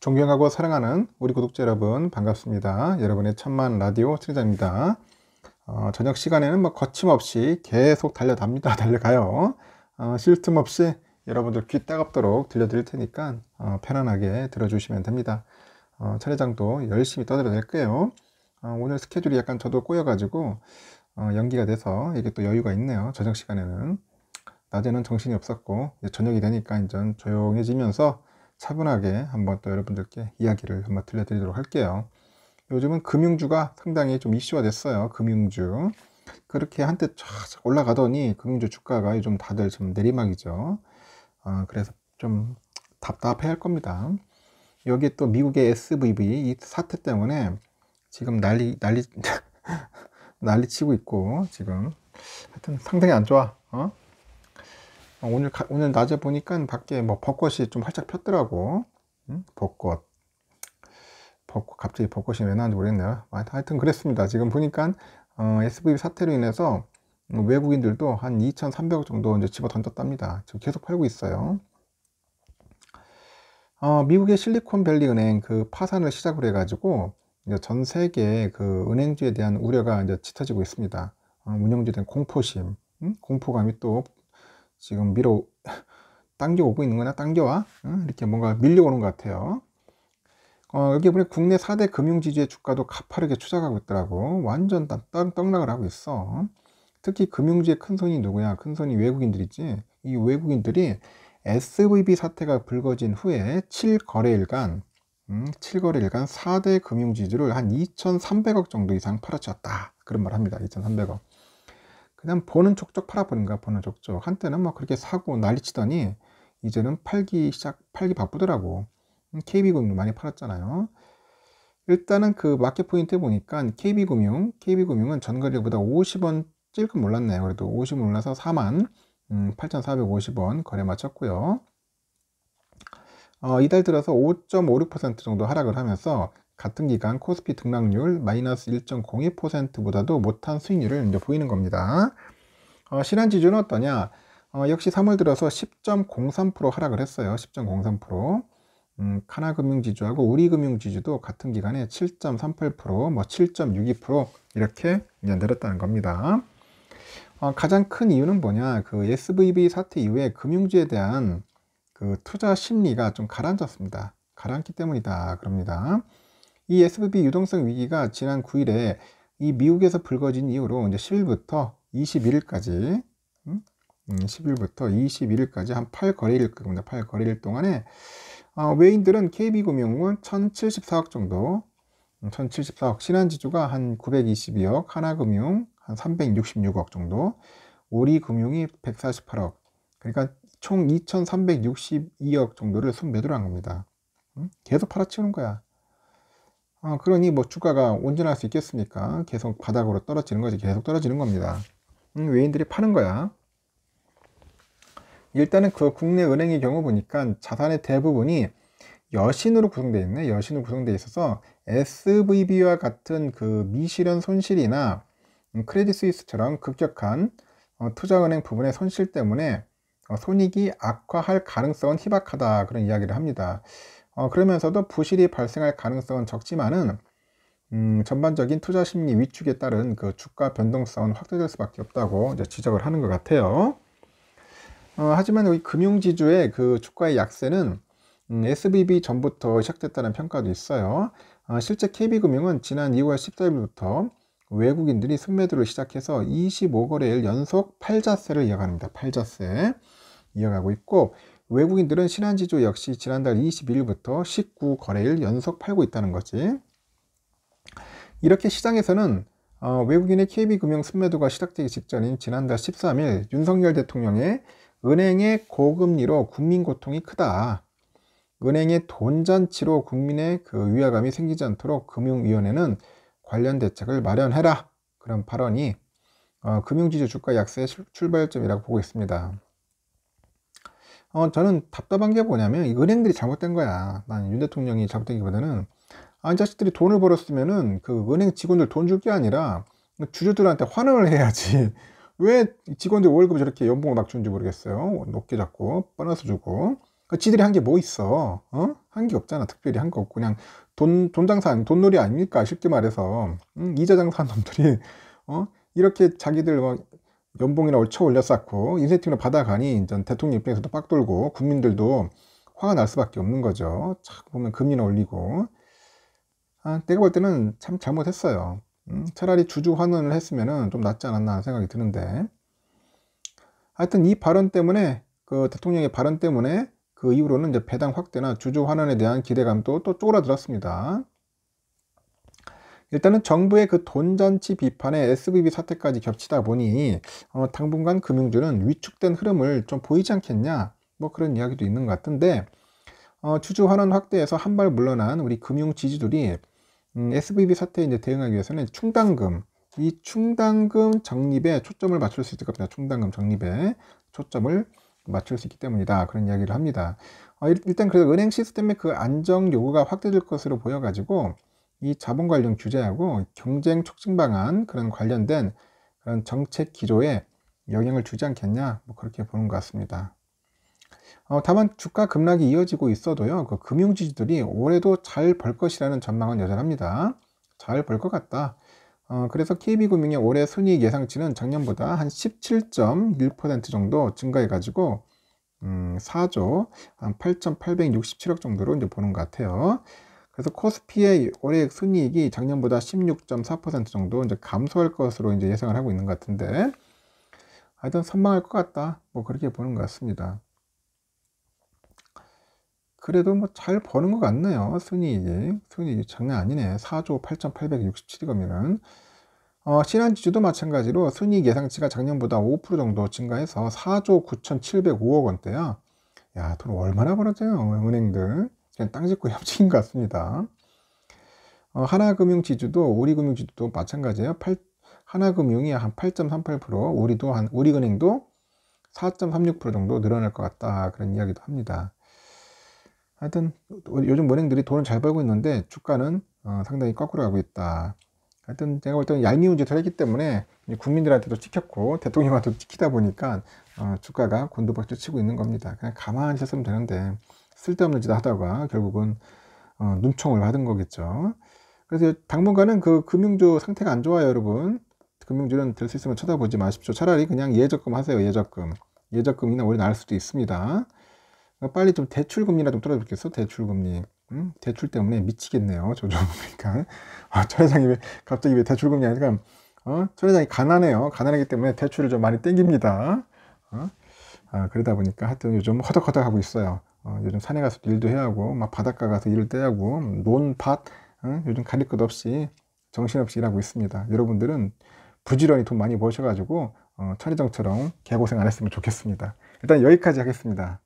존경하고 사랑하는 우리 구독자 여러분 반갑습니다. 여러분의 천만 라디오 트레자입니다. 저녁 시간에는 뭐 거침없이 계속 달려가요. 쉴 틈 없이 여러분들 귀 따갑도록 들려드릴 테니까 편안하게 들어주시면 됩니다. 차례장도 열심히 떠들어낼 거예요. 오늘 스케줄이 약간 저도 꼬여가지고 연기가 돼서 이게 또 여유가 있네요. 저녁 시간에는 낮에는 정신이 없었고 저녁이 되니까 이제 조용해지면서 차분하게 한번 또 여러분들께 이야기를 한번 들려드리도록 할게요. 요즘은 금융주가 상당히 좀 이슈화 됐어요. 금융주 그렇게 한때 쫙 올라가더니 금융주 주가가 요즘 다들 좀 내리막이죠. 그래서 좀 답답해 할 겁니다. 여기 또 미국의 SVB 이 사태 때문에 지금 난리 치고 있고 지금 하여튼 상당히 안 좋아. 오늘 낮에 보니까 밖에 뭐 벚꽃이 좀 활짝 폈더라고. 벚꽃 갑자기 벚꽃이 왜 나왔는지 모르겠네요. 하여튼 그랬습니다. 지금 보니까 SVB 사태로 인해서 외국인들도 한 2,300억 정도 이제 집어 던졌답니다. 지금 계속 팔고 있어요. 미국의 실리콘밸리 은행 그 파산을 시작으로 해가지고 이제 전 세계 그 은행주에 대한 우려가 이제 짙어지고 있습니다. 운영주에 대한 공포심, 공포감이 또 지금 당겨오고 있는 거나 당겨와 이렇게 뭔가 밀려오는 것 같아요. 여기 보니 국내 4대 금융지주의 주가도 가파르게 추락하고 있더라고. 완전 떡락을 하고 있어. 특히 금융주의 큰손이 누구야? 큰손이 외국인들이지. 이 외국인들이 SVB 사태가 불거진 후에 7거래일간 4대 금융지주를 한 2,300억 정도 이상 팔아치웠다. 그런 말 합니다. 2,300억. 그냥 보는 족족 팔아버린 거야. 보는 족족. 한때는 막 그렇게 사고 난리치더니 이제는 팔기 바쁘더라고. KB금융 많이 팔았잖아요. 일단은 그 마켓 포인트 보니까 KB금융은 전거래보다 50원 찔끔 올랐네요. 그래도 50원 올라서 48,450원 거래 마쳤고요. 이달 들어서 5.56% 정도 하락을 하면서 같은 기간 코스피 등락률 마이너스 1.02%보다도 못한 수익률을 이제 보이는 겁니다. 신한지주는 어떠냐? 역시 3월 들어서 10.03% 하락을 했어요. 10.03%. 하나금융지주하고 우리금융지주도 같은 기간에 7.38%, 뭐 7.62% 이렇게 이제 내렸다는 겁니다. 가장 큰 이유는 뭐냐? 그 SVB 사태 이후에 금융주에 대한 그 투자 심리가 좀 가라앉았습니다. 가라앉기 때문이다. 그럽니다. 이 SVB 유동성 위기가 지난 9일에 이 미국에서 불거진 이후로 이제 10일부터 21일까지 한 8거래일 겁니다. 8거래일 동안에 외인들은 KB금융은 1,074억 정도, 1,074억, 신한지주가 한 922억, 하나금융 한 366억 정도, 우리금융이 148억, 그러니까 총 2,362억 정도를 순매도를 한 겁니다. 계속 팔아치우는 거야. 그러니 뭐 주가가 온전할 수 있겠습니까? 계속 바닥으로 떨어지는 거지. 계속 떨어지는 겁니다. 외인들이 파는 거야. 일단은 그 국내 은행의 경우 보니까 자산의 대부분이 여신으로 구성되어 있네. 여신으로 구성되어 있어서 SVB와 같은 그 미실현 손실이나 크레딧 스위스처럼 급격한 투자은행 부분의 손실 때문에 손익이 악화할 가능성은 희박하다. 그런 이야기를 합니다. 그러면서도 부실이 발생할 가능성은 적지만은 전반적인 투자 심리 위축에 따른 그 주가 변동성은 확대될 수밖에 없다고 이제 지적을 하는 것 같아요. 하지만 여기 금융지주의 그 주가의 약세는 SVB 전부터 시작됐다는 평가도 있어요. 실제 KB금융은 지난 2월 14일부터 외국인들이 순매도를 시작해서 25거래일 연속 팔자세를 이어갑니다. 팔자세 이어가고 있고, 외국인들은 신한지주 역시 지난달 22일부터 19거래일 연속 팔고 있다는 거지. 이렇게 시장에서는 외국인의 KB금융 순매도가 시작되기 직전인 지난달 13일 윤석열 대통령의 은행의 고금리로 국민 고통이 크다. 은행의 돈잔치로 국민의 그 위화감이 생기지 않도록 금융위원회는 관련 대책을 마련해라. 그런 발언이 금융지주 주가 약세의 출발점이라고 보고 있습니다. 저는 답답한 게 뭐냐면 이 은행들이 잘못된 거야. 난 윤 대통령이 잘못된기보다는 이 자식들이 돈을 벌었으면은 그 은행 직원들 돈 줄 게 아니라 주주들한테 환원을 해야지. 왜 직원들 월급을 저렇게 연봉을 막 주는지 모르겠어요. 높게 잡고 보너스 주고. 지들이 한 게 뭐 있어? 한 게 없잖아. 특별히 한 거 없고 그냥 돈 장사, 돈놀이 아닙니까? 쉽게 말해서 이자 장사한 놈들이 이렇게 자기들 연봉이나 쳐 올려 쌓고 인센티브를 받아가니 이제 대통령 입장에서도 빡 돌고 국민들도 화가 날 수밖에 없는 거죠. 자꾸 보면 금리나 올리고. 내가 볼 때는 참 잘못했어요. 차라리 주주 환원을 했으면 좀 낫지 않았나 생각이 드는데, 하여튼 이 발언 때문에, 그 대통령의 발언 때문에 그 이후로는 이제 배당 확대나 주주 환원에 대한 기대감도 또 쪼그라들었습니다. 일단은 정부의 그 돈잔치 비판에 SVB 사태까지 겹치다 보니 당분간 금융주는 위축된 흐름을 좀 보이지 않겠냐, 뭐 그런 이야기도 있는 것 같은데, 주주 환원 확대에서 한 발 물러난 우리 금융 지주들이 SVB 사태에 이제 대응하기 위해서는 충당금, 이 충당금 적립에 초점을 맞출 수 있을 것 같습니다. 충당금 적립에 초점을 맞출 수 있기 때문이다, 그런 이야기를 합니다. 일단 그래서 은행 시스템의 그 안정 요구가 확대될 것으로 보여가지고 이 자본 관련 규제하고 경쟁 촉진 방안, 그런 관련된 그런 정책 기조에 영향을 주지 않겠냐, 뭐 그렇게 보는 것 같습니다. 다만 주가 급락이 이어지고 있어도요, 그 금융지주들이 올해도 잘 벌 것이라는 전망은 여전합니다. 잘 벌 것 같다. 그래서 KB금융의 올해 순이익 예상치는 작년보다 한 17.1% 정도 증가해 가지고 4조 한 8,867억 정도로 이제 보는 것 같아요. 그래서 코스피의 올해 순이익이 작년보다 16.4% 정도 이제 감소할 것으로 이제 예상을 하고 있는 것 같은데, 하여튼 선망할 것 같다, 뭐 그렇게 보는 것 같습니다. 그래도 뭐 잘 버는 것 같네요. 순이익이 장난 아니네. 4조 8,867억이면. 신한지주도 마찬가지로 순이익 예상치가 작년보다 5% 정도 증가해서 4조 9,705억 원대야. 야, 돈 얼마나 벌었어요, 은행들. 그냥 땅 짓고 협치인 것 같습니다. 하나금융지주도, 우리금융지주도 마찬가지예요. 하나금융이 한 8.38%, 우리은행도 4.36% 정도 늘어날 것 같다, 그런 이야기도 합니다. 하여튼 요즘 은행들이 돈을 잘 벌고 있는데 주가는 상당히 거꾸로 가고 있다. 하여튼 제가 볼 때는 얄미운 짓을 했기 때문에 국민들한테도 찍혔고 대통령한테도 찍히다 보니까 주가가 곤두박질 치고 있는 겁니다. 그냥 가만히 있었으면 되는데 쓸데없는 짓 하다가 결국은 눈총을 받은 거겠죠. 그래서 당분간은 그 금융주 상태가 안 좋아요, 여러분. 금융주는 될 수 있으면 쳐다보지 마십시오. 차라리 그냥 예적금 하세요. 예적금이나 오히려 나을 수도 있습니다. 빨리 좀 대출금리나 좀 떨어졌겠어? 대출금리. 대출 때문에 미치겠네요. 저 좀 보니까. 천 회장이 갑자기 왜 대출금리 하니까, 천 회장이 가난해요. 가난하기 때문에 대출을 좀 많이 땡깁니다. 그러다 보니까 하여튼 요즘 허덕허덕 하고 있어요. 요즘 산에 가서 일도 해야 하고, 막 바닷가 가서 일을 떼야 하고, 논밭, 요즘 가릴 것 없이 정신없이 일하고 있습니다. 여러분들은 부지런히 돈 많이 버셔가지고, 천 회장처럼 개고생 안 했으면 좋겠습니다. 일단 여기까지 하겠습니다.